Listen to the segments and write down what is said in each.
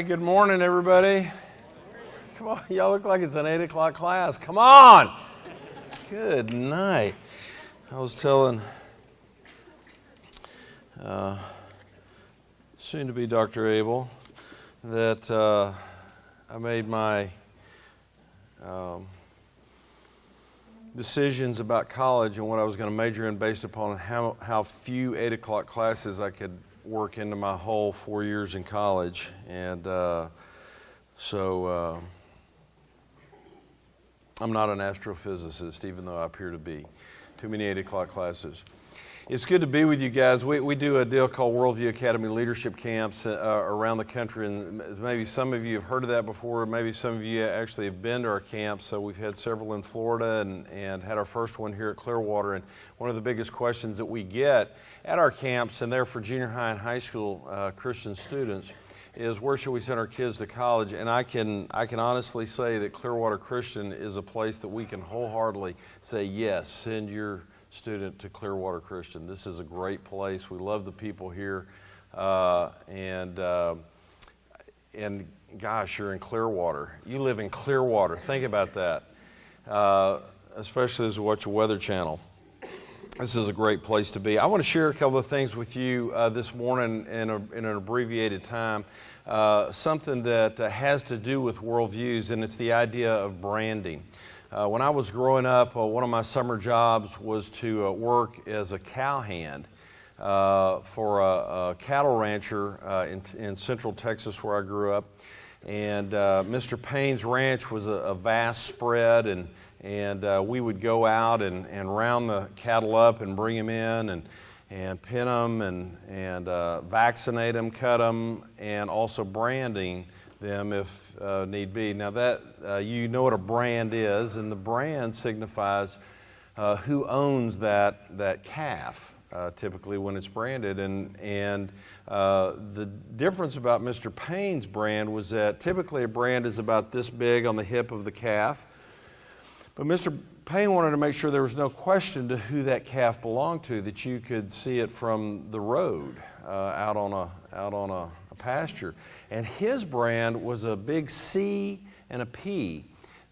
right, good morning, everybody. Come on, y'all look like it's an 8 o'clock class. Come on. Good night. I was telling soon-to-be Dr. Abel that I made my decisions about college and what I was going to major in based upon how few 8 o'clock classes I could work into my whole 4 years in college. And so I'm not an astrophysicist, even though I appear to be. Too many 8 o'clock classes. It's good to be with you guys. We do a deal called Worldview Academy Leadership Camps around the country, and maybe some of you have heard of that before. Maybe some of you actually have been to our camps. So we've had several in Florida and had our first one here at Clearwater. And one of the biggest questions that we get at our camps, and they're for junior high and high school Christian students, is where should we send our kids to college? And I can honestly say that Clearwater Christian is a place that we can wholeheartedly say, yes, send your student to Clearwater Christian. This is a great place. We love the people here, and gosh, you're in Clearwater. You live in Clearwater. Think about that, especially as we watch a Weather Channel. This is a great place to be. I want to share a couple of things with you this morning in an abbreviated time. Something that has to do with worldviews, and it's the idea of branding. When I was growing up, one of my summer jobs was to work as a cowhand for a cattle rancher in central Texas where I grew up. And Mr. Payne's ranch was a vast spread, and we would go out and round the cattle up and bring them in and pin them and vaccinate them, cut them, and also branding them if need be. Now that you know what a brand is, and the brand signifies who owns that calf, typically when it's branded. And the difference about Mr. Payne's brand was that typically a brand is about this big on the hip of the calf. But Mr. Payne wanted to make sure there was no question to who that calf belonged to, that you could see it from the road out on a pasture. And his brand was a big C and a P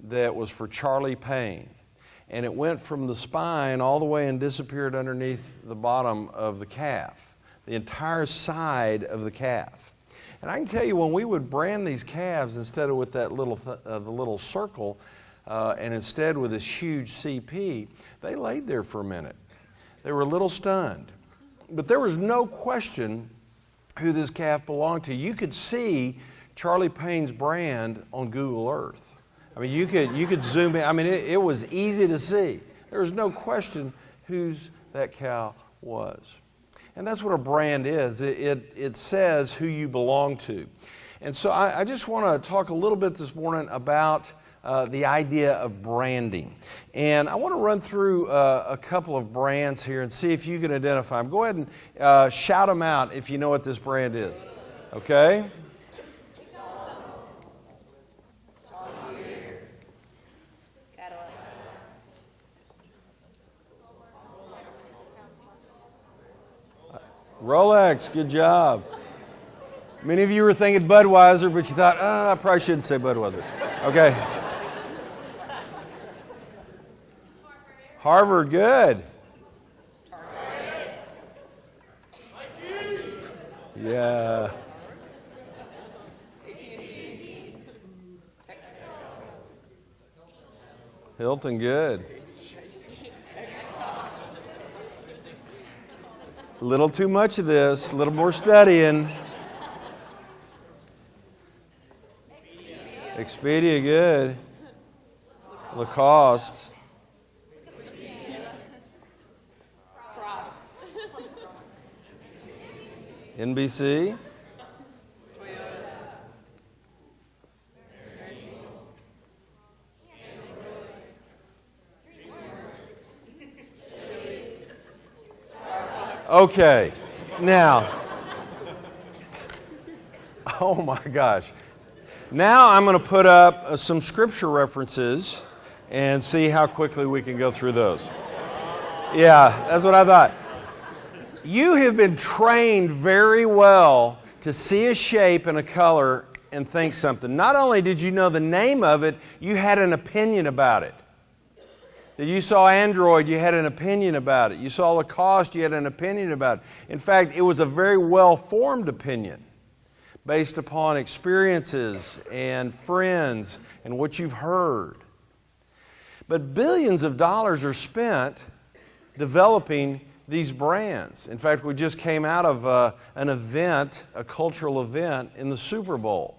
that was for Charlie Payne. And it went from the spine all the way and disappeared underneath the bottom of the calf, the entire side of the calf. And I can tell you, when we would brand these calves, instead of with that the little circle, and instead with this huge CP, they laid there for a minute. They were a little stunned. But there was no question who this calf belonged to. You could see Charlie Payne's brand on Google Earth. I mean, you could zoom in. I mean, it was easy to see. There was no question whose that cow was. And that's what a brand is. It says who you belong to. And so I just want to talk a little bit this morning about the idea of branding. And I want to run through a couple of brands here and see if you can identify them. Go ahead and shout them out if you know what this brand is. Okay? Rolex, good job. Many of you were thinking Budweiser, but you thought, I probably shouldn't say Budweiser. Okay. Harvard, good. Yeah. Hilton, good. A little too much of this, a little more studying. Expedia, good. Lacoste. NBC. Okay, now, oh my gosh. Now I'm going to put up some scripture references and see how quickly we can go through those. Yeah, that's what I thought. You have been trained very well to see a shape and a color and think something. Not only did you know the name of it, you had an opinion about it. That you saw Android, you had an opinion about it. You saw Lacoste, you had an opinion about it. In fact, it was a very well-formed opinion based upon experiences and friends and what you've heard. But billions of dollars are spent developing these brands. In fact, we just came out of an event, a cultural event in the Super Bowl,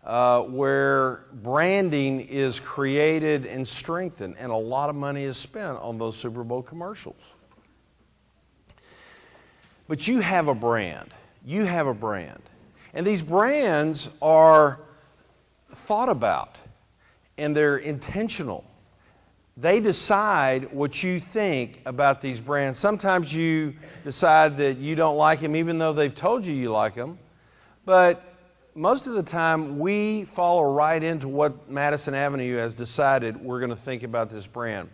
where branding is created and strengthened, and a lot of money is spent on those Super Bowl commercials. But you have a brand. You have a brand. And these brands are thought about, and they're intentional. They decide what you think about these brands. Sometimes you decide that you don't like them even though they've told you you like them. But most of the time we follow right into what Madison Avenue has decided we're going to think about this brand.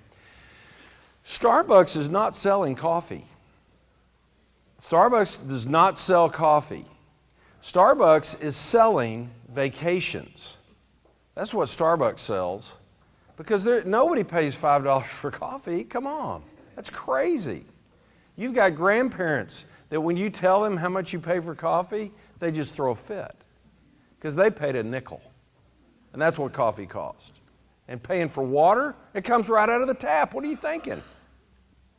Starbucks is not selling coffee. Starbucks does not sell coffee. Starbucks is selling vacations. That's what Starbucks sells. Because nobody pays $5 for coffee. Come on. That's crazy. You've got grandparents that when you tell them how much you pay for coffee, they just throw a fit. Because they paid a nickel. And that's what coffee costs. And paying for water, it comes right out of the tap. What are you thinking?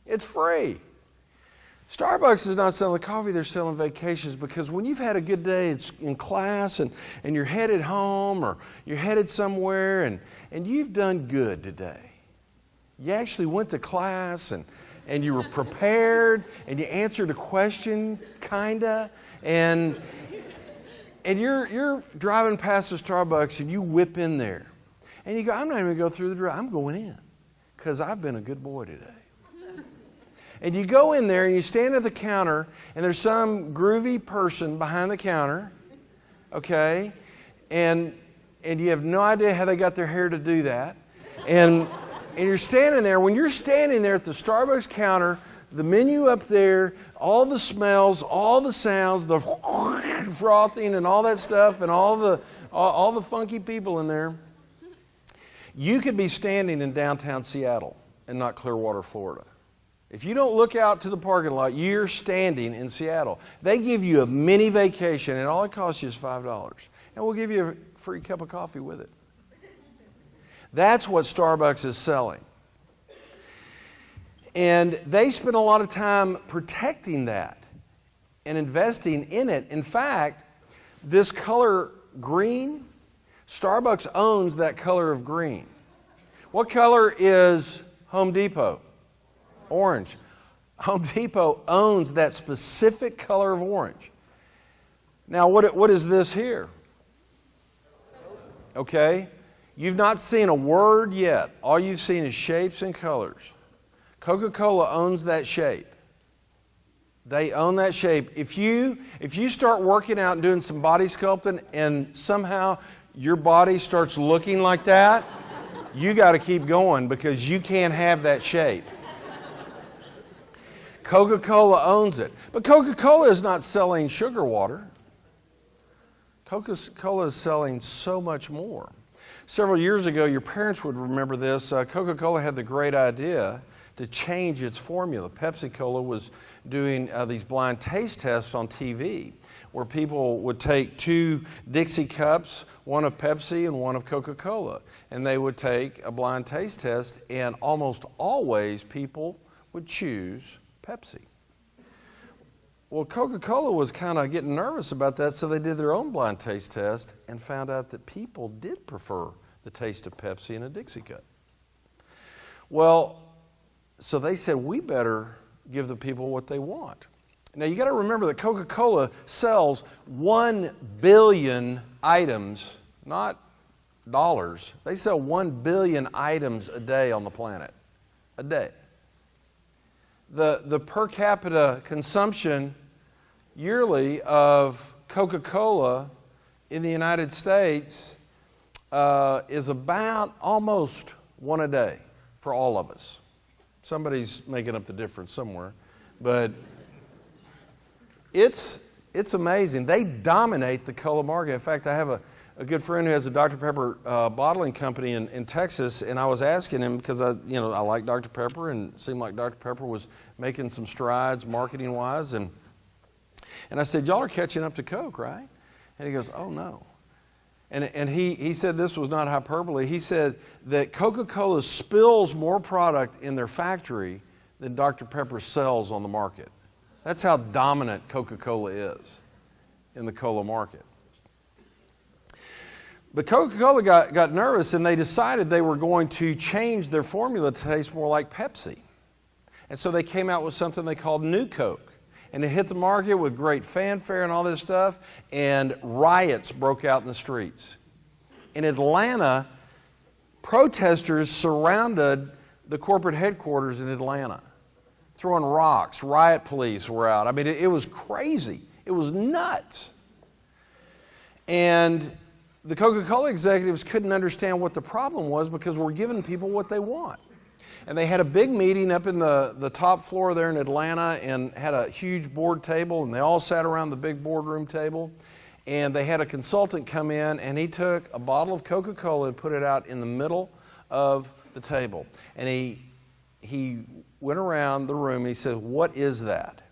It's free. Starbucks is not selling coffee, they're selling vacations, because when you've had a good day in class and you're headed home or you're headed somewhere and you've done good today. You actually went to class and you were prepared and you answered a question, kinda, and you're driving past the Starbucks and you whip in there. And you go, I'm not even going to go through the drive, I'm going in because I've been a good boy today. And you go in there and you stand at the counter and there's some groovy person behind the counter, okay? And you have no idea how they got their hair to do that. And you're standing there. When you're standing there at the Starbucks counter, the menu up there, all the smells, all the sounds, the frothing and all that stuff and all the funky people in there, you could be standing in downtown Seattle and not Clearwater, Florida. If you don't look out to the parking lot, you're standing in Seattle. They give you a mini vacation, and all it costs you is $5. And we'll give you a free cup of coffee with it. That's what Starbucks is selling. And they spend a lot of time protecting that and investing in it. In fact, this color green, Starbucks owns that color of green. What color is Home Depot? Orange. Home Depot owns that specific color of orange. Now, what is this here? Okay? You've not seen a word yet. All you've seen is shapes and colors. Coca-Cola owns that shape. They own that shape. If you start working out and doing some body sculpting and somehow your body starts looking like that, you got to keep going because you can't have that shape. Coca-Cola owns it. But Coca-Cola is not selling sugar water. Coca-Cola is selling so much more. Several years ago, your parents would remember this, Coca-Cola had the great idea to change its formula. Pepsi-Cola was doing these blind taste tests on TV where people would take 2 Dixie cups, one of Pepsi and one of Coca-Cola, and they would take a blind taste test, and almost always people would choose Pepsi. Well, Coca-Cola was kind of getting nervous about that, so they did their own blind taste test and found out that people did prefer the taste of Pepsi in a Dixie cup. Well, so they said, we better give the people what they want. Now, you got to remember that Coca-Cola sells 1 billion items, not dollars. They sell 1 billion items a day on the planet. A day. The per capita consumption yearly of Coca-Cola in the United States is about almost 1 a day for all of us. Somebody's making up the difference somewhere, but it's amazing. They dominate the cola market. In fact, I have a good friend who has a Dr. Pepper bottling company in Texas, and I was asking him because I like Dr. Pepper, and it seemed like Dr. Pepper was making some strides marketing-wise, and I said, y'all are catching up to Coke, right? And he goes, oh no. And he said this was not hyperbole. He said that Coca-Cola spills more product in their factory than Dr. Pepper sells on the market. That's how dominant Coca-Cola is in the cola market. But Coca-Cola got nervous, and they decided they were going to change their formula to taste more like Pepsi. And so they came out with something they called New Coke. And it hit the market with great fanfare and all this stuff, and riots broke out in the streets. In Atlanta, protesters surrounded the corporate headquarters in Atlanta, throwing rocks. Riot police were out. I mean, it was crazy. It was nuts. And the Coca-Cola executives couldn't understand what the problem was because we're giving people what they want. And they had a big meeting up in the top floor there in Atlanta and had a huge board table, and they all sat around the big boardroom table. And they had a consultant come in, and he took a bottle of Coca-Cola and put it out in the middle of the table. And he went around the room and he said, what is that?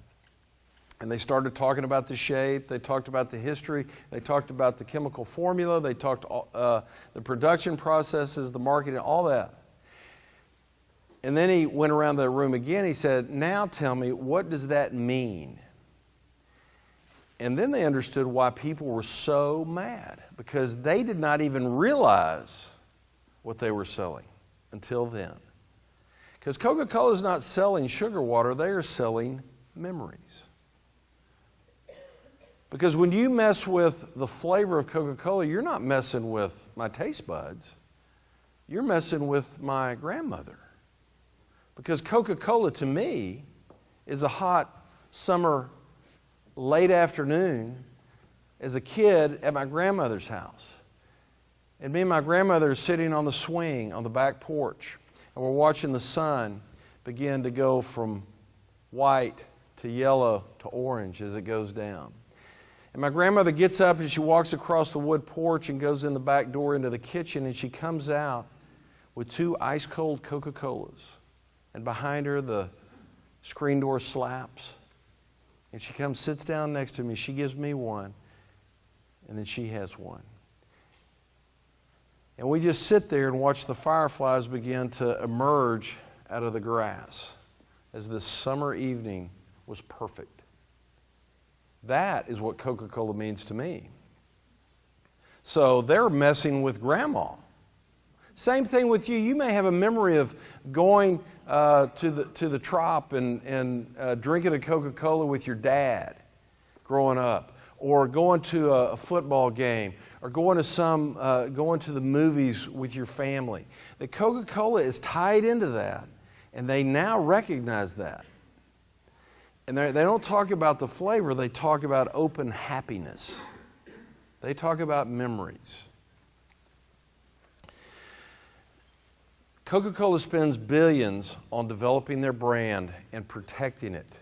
And they started talking about the shape, they talked about the history, they talked about the chemical formula, they talked the production processes, the marketing, all that. And then he went around the room again, he said, now tell me, what does that mean? And then they understood why people were so mad, because they did not even realize what they were selling until then. Because Coca-Cola is not selling sugar water, they are selling memories. Because when you mess with the flavor of Coca-Cola, you're not messing with my taste buds. You're messing with my grandmother. Because Coca-Cola to me is a hot summer, late afternoon as a kid at my grandmother's house. And me and my grandmother are sitting on the swing on the back porch, and we're watching the sun begin to go from white to yellow to orange as it goes down. And my grandmother gets up and she walks across the wood porch and goes in the back door into the kitchen, and she comes out with 2 ice-cold Coca-Colas. And behind her, the screen door slaps. And she comes, sits down next to me. She gives me one, and then she has one. And we just sit there and watch the fireflies begin to emerge out of the grass as this summer evening was perfect. That is what Coca-Cola means to me. So they're messing with grandma. Same thing with you. You may have a memory of going to the trop and drinking a Coca-Cola with your dad growing up, or going to a football game, or going to the movies with your family. The Coca-Cola is tied into that, and they now recognize that. And they don't talk about the flavor, they talk about open happiness. They talk about memories. Coca-Cola spends billions on developing their brand and protecting it.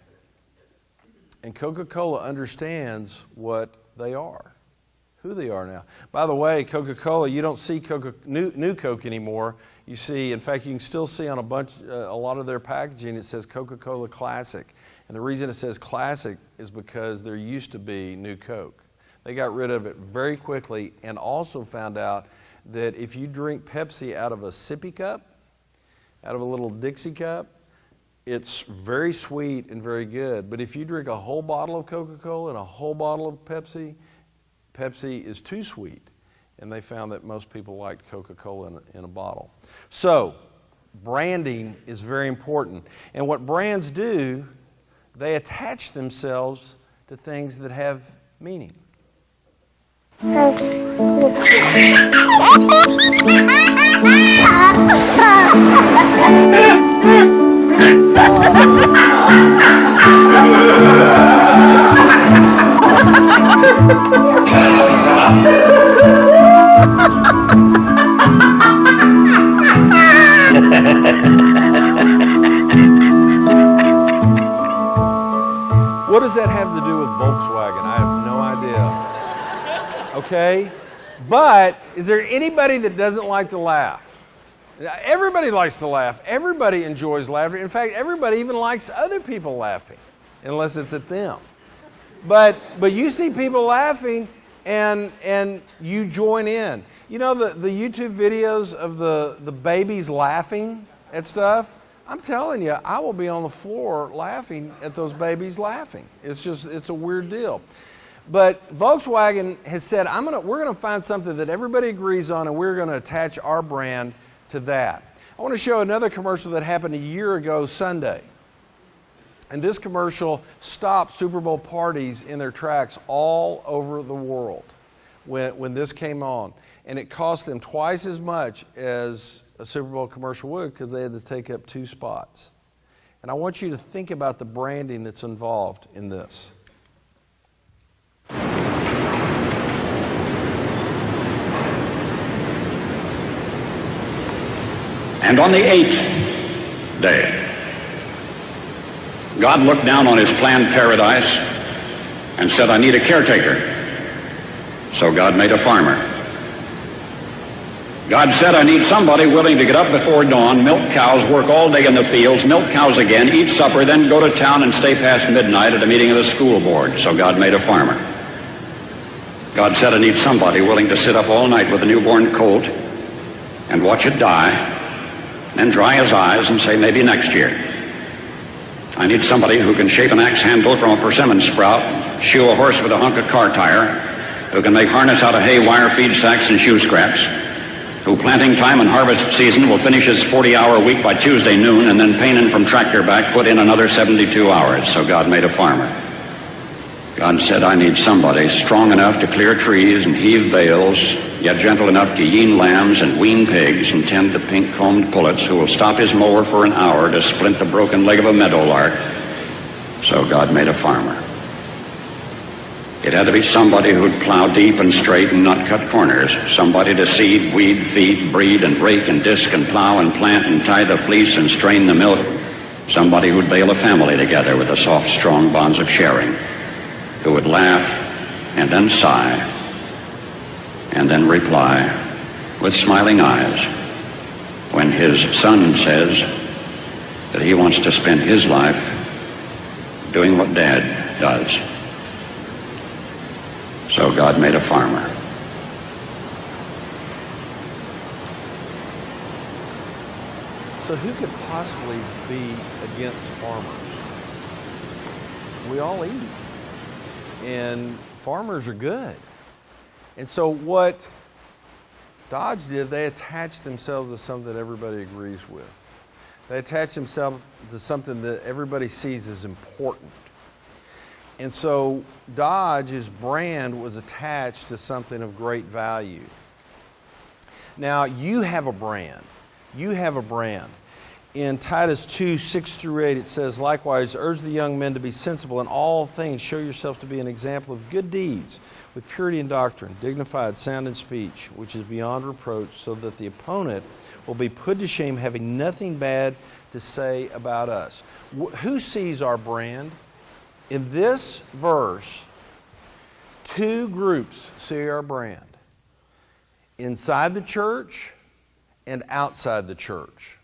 And Coca-Cola understands what they are, who they are now. By the way, Coca-Cola, you don't see New Coke anymore. You see, in fact, you can still see on a lot of their packaging, it says Coca-Cola Classic. And the reason it says Classic is because there used to be New Coke. They got rid of it very quickly, and also found out that if you drink Pepsi out of a sippy cup, out of a little Dixie cup, it's very sweet and very good. But if you drink a whole bottle of Coca-Cola and a whole bottle of Pepsi, Pepsi is too sweet. And they found that most people liked Coca-Cola in a bottle. So, branding is very important. And what brands do, they attach themselves to things that have meaning. What does that have to do with Volkswagen? I have no idea. Okay? But is there anybody that doesn't like to laugh? Everybody likes to laugh. Everybody enjoys laughter. In fact, everybody even likes other people laughing, unless it's at them. But you see people laughing and you join in. You know the YouTube videos of the babies laughing at stuff? I'm telling you, I will be on the floor laughing at those babies laughing. It's a weird deal. But Volkswagen has said, we're going to find something that everybody agrees on, and we're going to attach our brand to that. I want to show another commercial that happened a year ago Sunday. And this commercial stopped Super Bowl parties in their tracks all over the world when this came on. And it cost them twice as much as a Super Bowl commercial would, because they had to take up 2 spots. And I want you to think about the branding that's involved in this. And on the 8th day, God looked down on his planned paradise and said, I need a caretaker. So God made a farmer. God said, I need somebody willing to get up before dawn, milk cows, work all day in the fields, milk cows again, eat supper, then go to town and stay past midnight at a meeting of the school board. So God made a farmer. God said, I need somebody willing to sit up all night with a newborn colt and watch it die, then dry his eyes and say, maybe next year. I need somebody who can shape an axe handle from a persimmon sprout, shoe a horse with a hunk of car tire, who can make harness out of hay, wire, feed sacks, and shoe scraps, who planting time and harvest season will finish his 40-hour week by Tuesday noon, and then painin' from tractor back put in another 72 hours. So God made a farmer. God said, I need somebody strong enough to clear trees and heave bales, yet gentle enough to yean lambs and wean pigs and tend the pink-combed pullets, who will stop his mower for an hour to splint the broken leg of a meadowlark. So God made a farmer. It had to be somebody who'd plow deep and straight and not cut corners. Somebody to seed, weed, feed, breed, and rake and disc and plow and plant and tie the fleece and strain the milk. Somebody who'd bail a family together with the soft, strong bonds of sharing. Who would laugh and then sigh and then reply with smiling eyes when his son says that he wants to spend his life doing what Dad does. So God made a farmer. So who could possibly be against farmers? We all eat. And farmers are good. And so what Dodge did, they attached themselves to something that everybody agrees with. They attached themselves to something that everybody sees as important. And so Dodge's brand was attached to something of great value. Now you have a brand. You have a brand. In Titus 2, 6 through 8, it says, likewise, urge the young men to be sensible in all things. Show yourself to be an example of good deeds, with purity in doctrine, dignified, sound in speech, which is beyond reproach, so that the opponent will be put to shame, having nothing bad to say about us. Who sees our brand? In this verse, 2 groups see our brand. Inside the church and outside the church.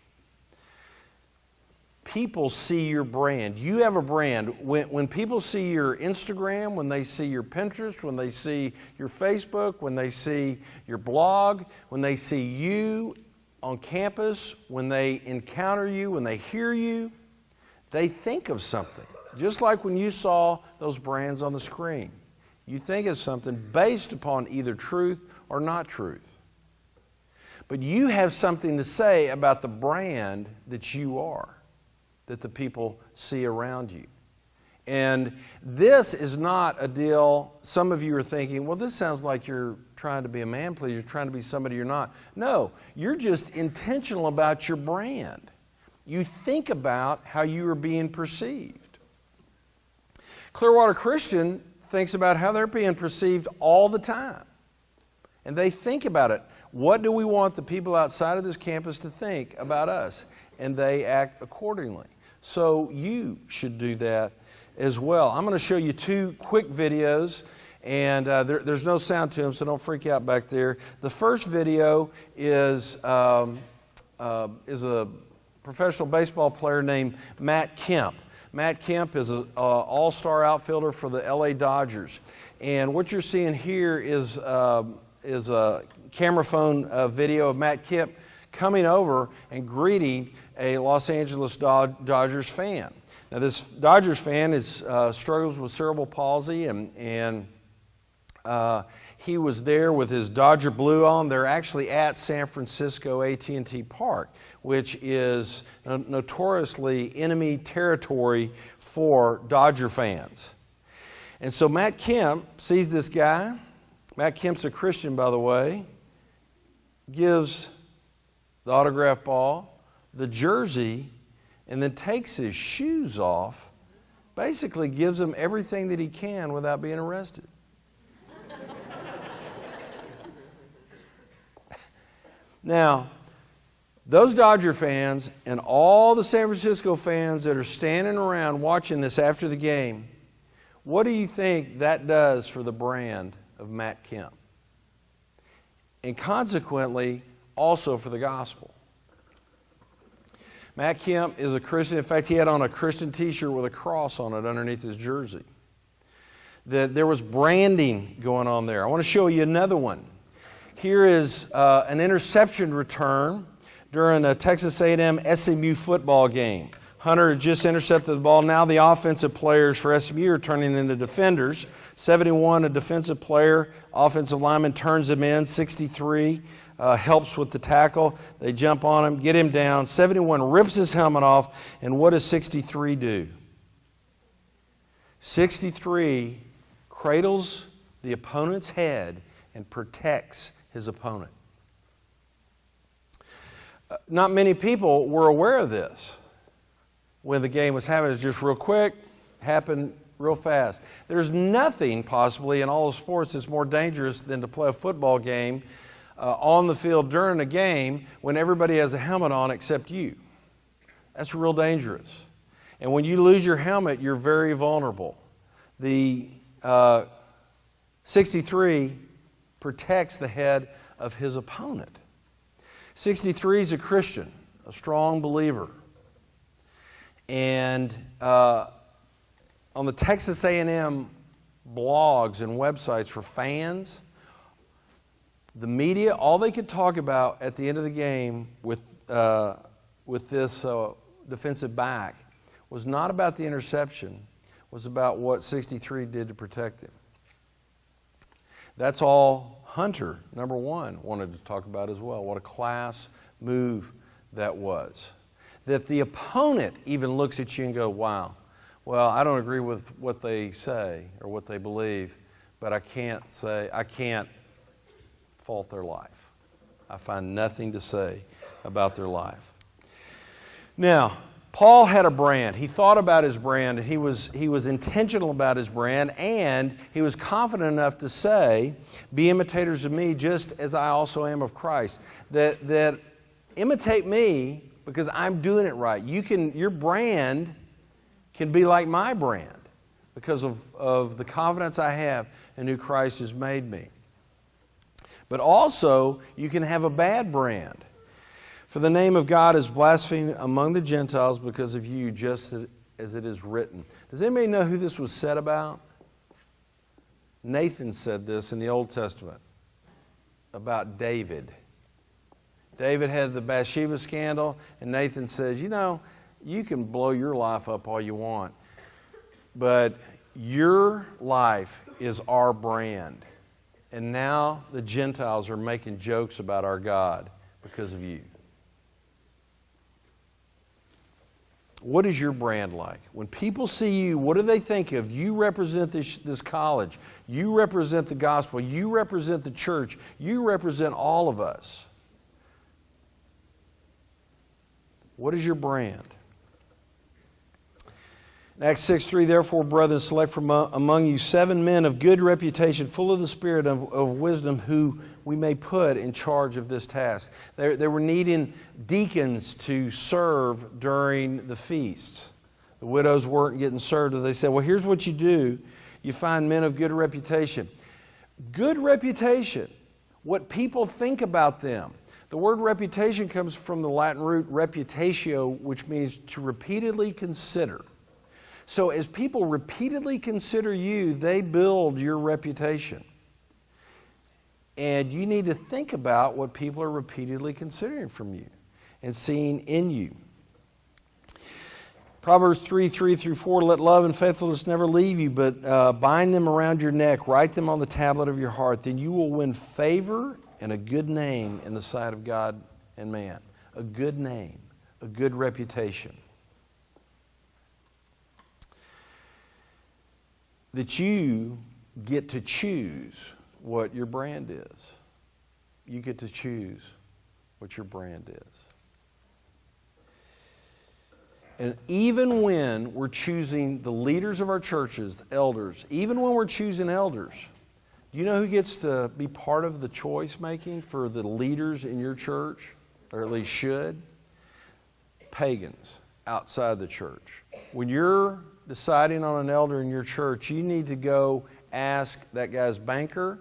People see your brand. You have a brand. When people see your Instagram, when they see your Pinterest, when they see your Facebook, when they see your blog, when they see you on campus, when they encounter you, when they hear you, they think of something. Just like when you saw those brands on the screen. You think of something based upon either truth or not truth. But you have something to say about the brand that you are, that the people see around you. And this is not a deal, some of you are thinking, well, this sounds like you're trying to be a man pleaser, you're trying to be somebody you're not. No, you're just intentional about your brand. You think about how you are being perceived. Clearwater Christian thinks about how they're being perceived all the time. And they think about it. What do we want the people outside of this campus to think about us? And they act accordingly. So you should do that as well. I'm going to show you 2 quick videos, And there's no sound to them, so don't freak out back there. The first video is a professional baseball player named Matt Kemp. Matt Kemp is an all-star outfielder for the LA Dodgers. And what you're seeing here is a camera phone video of Matt Kemp coming over and greeting a Los Angeles Dodgers fan. Now, this Dodgers fan struggles with cerebral palsy, and he was there with his Dodger blue on. They're actually at San Francisco AT&T Park, which is notoriously enemy territory for Dodger fans. And so Matt Kemp sees this guy. Matt Kemp's a Christian, by the way. Gives the autograph ball, the jersey, and then takes his shoes off, basically gives him everything that he can without being arrested. Now, those Dodger fans and all the San Francisco fans that are standing around watching this after the game, what do you think that does for the brand of Matt Kemp? And consequently, also for the gospel. Matt Kemp is a Christian. In fact, he had on a Christian t-shirt with a cross on it underneath his jersey. There was branding going on there. I want to show you another one. Here is an interception return during a Texas A&M SMU football game. Hunter had just intercepted the ball. Now the offensive players for SMU are turning into defenders. 71, a defensive player. Offensive lineman turns him in. 63 helps with the tackle. They jump on him, get him down. 71 rips his helmet off. And what does 63 do? 63 cradles the opponent's head and protects his opponent. Not many people were aware of this when the game was happening. It was just real quick, happened real fast. There's nothing possibly in all of sports that's more dangerous than to play a football game on the field during a game when everybody has a helmet on except you. That's real dangerous. And when you lose your helmet, you're very vulnerable. The 63 protects the head of his opponent. 63 is a Christian, a strong believer. And on the Texas A&M blogs and websites for fans, the media, all they could talk about at the end of the game with this defensive back was not about the interception, was about what 63 did to protect him. That's all Hunter, number one, wanted to talk about as well. What a class move that was. That the opponent even looks at you and go, wow, well, I don't agree with what they say or what they believe, but I can't fault their life. I find nothing to say about their life. Now, Paul had a brand. He thought about his brand, and he was intentional about his brand, and he was confident enough to say, be imitators of me just as I also am of Christ. That imitate me because I'm doing it right. Your brand can be like my brand because of the confidence I have in who Christ has made me. But also, you can have a bad brand. For the name of God is blasphemed among the Gentiles because of you, just as it is written. Does anybody know who this was said about? Nathan said this in the Old Testament about David. David had the Bathsheba scandal, and Nathan says, you can blow your life up all you want, but your life is our brand. And now the Gentiles are making jokes about our God because of you. What is your brand like? When people see you, what do they think of? You represent this college. You represent the gospel. You represent the church. You represent all of us. What is your brand? In Acts 6:3, therefore, brethren, select from among you 7 men of good reputation, full of the spirit of wisdom, who we may put in charge of this task. They were needing deacons to serve during the feast. The widows weren't getting served, and they said, well, here's what you do. you find men of good reputation. Good reputation, what people think about them. The word reputation comes from the Latin root reputatio, which means to repeatedly consider. So as people repeatedly consider you, they build your reputation. And you need to think about what people are repeatedly considering from you and seeing in you. Proverbs 3:3-4, let love and faithfulness never leave you, but bind them around your neck, write them on the tablet of your heart. Then you will win favor and a good name in the sight of God and man. A good name, a good reputation. That you get to choose what your brand is. You get to choose what your brand is. And even when we're choosing the leaders of our churches, elders, even when we're choosing elders, do you know who gets to be part of the choice making for the leaders in your church? Or at least should? Pagans outside the church. When you're deciding on an elder in your church, you need to go ask that guy's banker,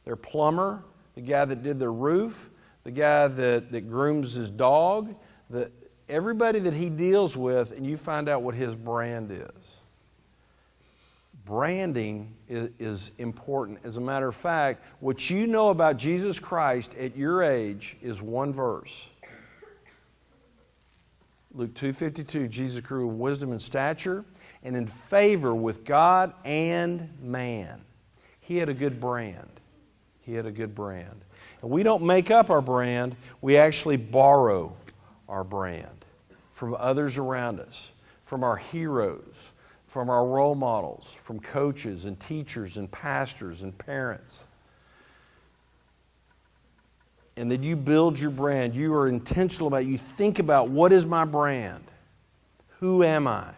their plumber, the guy that did their roof, the guy that grooms his dog, everybody that he deals with, and you find out what his brand is. Branding is important. As a matter of fact, what you know about Jesus Christ at your age is one verse. Luke 2:52, Jesus grew in wisdom and stature and in favor with God and man. He had a good brand. He had a good brand. And we don't make up our brand, we actually borrow our brand from others around us, from our heroes, from our role models, from coaches and teachers and pastors and parents. And then you build your brand. You are intentional about it. You think about, what is my brand? Who am I?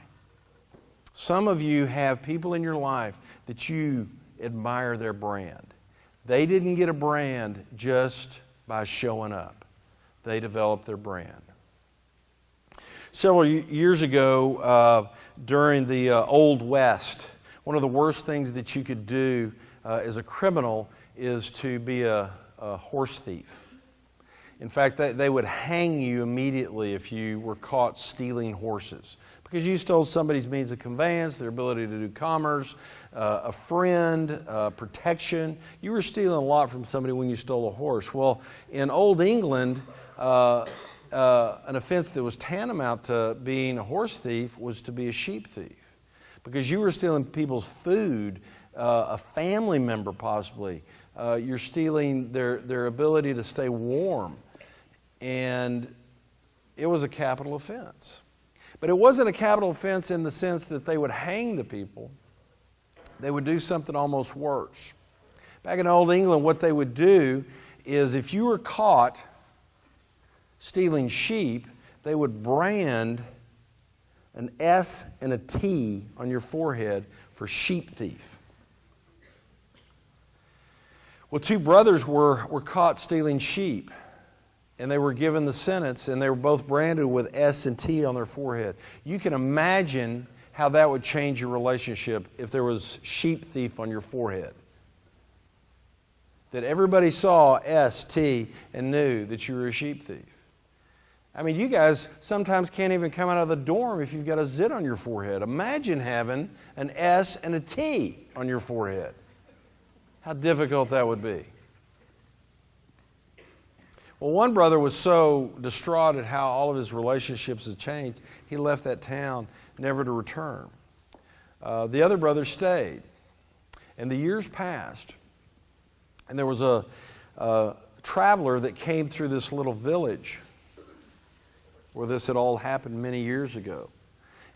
Some of you have people in your life that you admire their brand. They didn't get a brand just by showing up. They developed their brand. Several years ago, during the Old West, one of the worst things that you could do as a criminal is to be a horse thief. In fact, they would hang you immediately if you were caught stealing horses, because you stole somebody's means of conveyance, their ability to do commerce, a friend, protection. You were stealing a lot from somebody when you stole a horse. Well, in Old England, an offense that was tantamount to being a horse thief was to be a sheep thief, because you were stealing people's food, a family member possibly. You're stealing their ability to stay warm. And it was a capital offense. But it wasn't a capital offense in the sense that they would hang the people. They would do something almost worse. Back in Old England, what they would do is, if you were caught stealing sheep, they would brand an S and a T on your forehead for sheep thief. Well, two brothers were caught stealing sheep, and they were given the sentence, and they were both branded with S and T on their forehead. You can imagine how that would change your relationship if there was sheep thief on your forehead. That everybody saw S, T, and knew that you were a sheep thief. I mean, you guys sometimes can't even come out of the dorm if you've got a zit on your forehead. Imagine having an S and a T on your forehead. How difficult that would be. Well, one brother was so distraught at how all of his relationships had changed, he left that town never to return. The other brother stayed. And the years passed. And there was a traveler that came through this little village where this had all happened many years ago.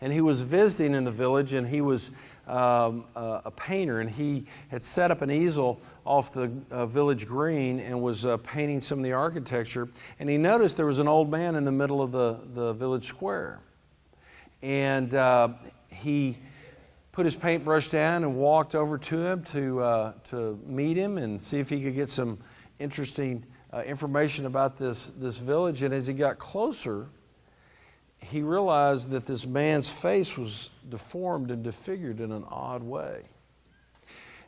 And he was visiting in the village, and he was a painter, and he had set up an easel off the village green and was painting some of the architecture. And he noticed there was an old man in the middle of the village square. And he put his paintbrush down and walked over to him to meet him and see if he could get some interesting information about this village. And as he got closer, he realized that this man's face was deformed and disfigured in an odd way.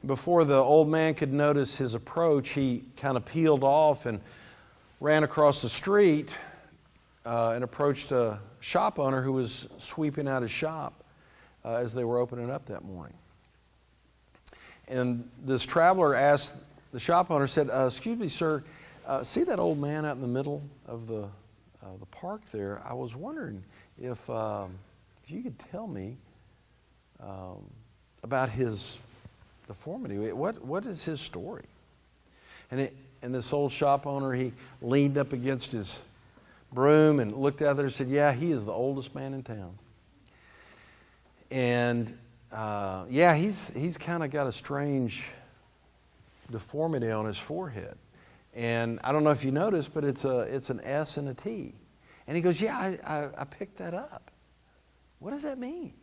before the old man could notice his approach, he kind of peeled off and ran across the street and approached a shop owner who was sweeping out his shop as they were opening up that morning. And this traveler asked the shop owner, said, "Excuse me, sir, see that old man out in the middle of the park there? I was wondering if you could tell me about his deformity. What is his story?" And this old shop owner, he leaned up against his broom and looked out there and said, "Yeah, he is the oldest man in town. And yeah, he's kind of got a strange deformity on his forehead. And I don't know if you noticed, but it's an S and a T." And he goes, "Yeah, I picked that up. What does that mean?"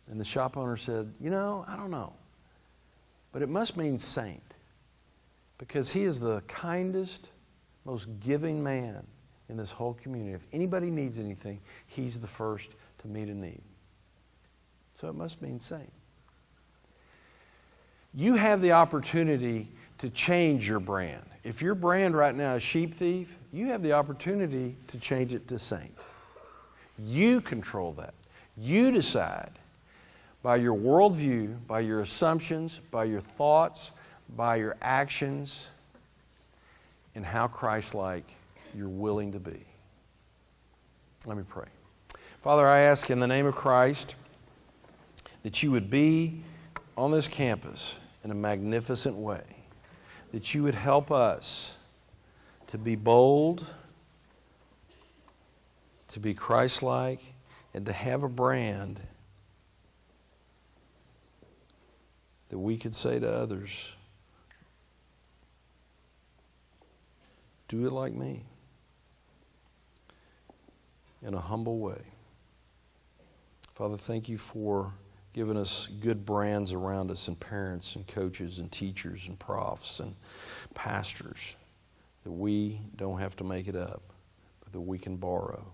And the shop owner said, "I don't know. But it must mean saint. Because he is the kindest, most giving man in this whole community. If anybody needs anything, he's the first to meet a need. So it must mean saint." You have the opportunity to change your brand. If your brand right now is sheep thief, you have the opportunity to change it to saint. You control that. You decide by your worldview, by your assumptions, by your thoughts, by your actions, and how Christ-like you're willing to be. Let me pray. Father, I ask in the name of Christ that you would be on this campus in a magnificent way, that you would help us to be bold, to be Christ-like, and to have a brand that we could say to others, "Do it like me," in a humble way. Father, thank you for giving us good brands around us, and parents and coaches and teachers and profs and pastors, that we don't have to make it up, but that we can borrow.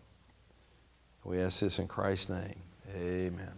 We ask this in Christ's name. Amen.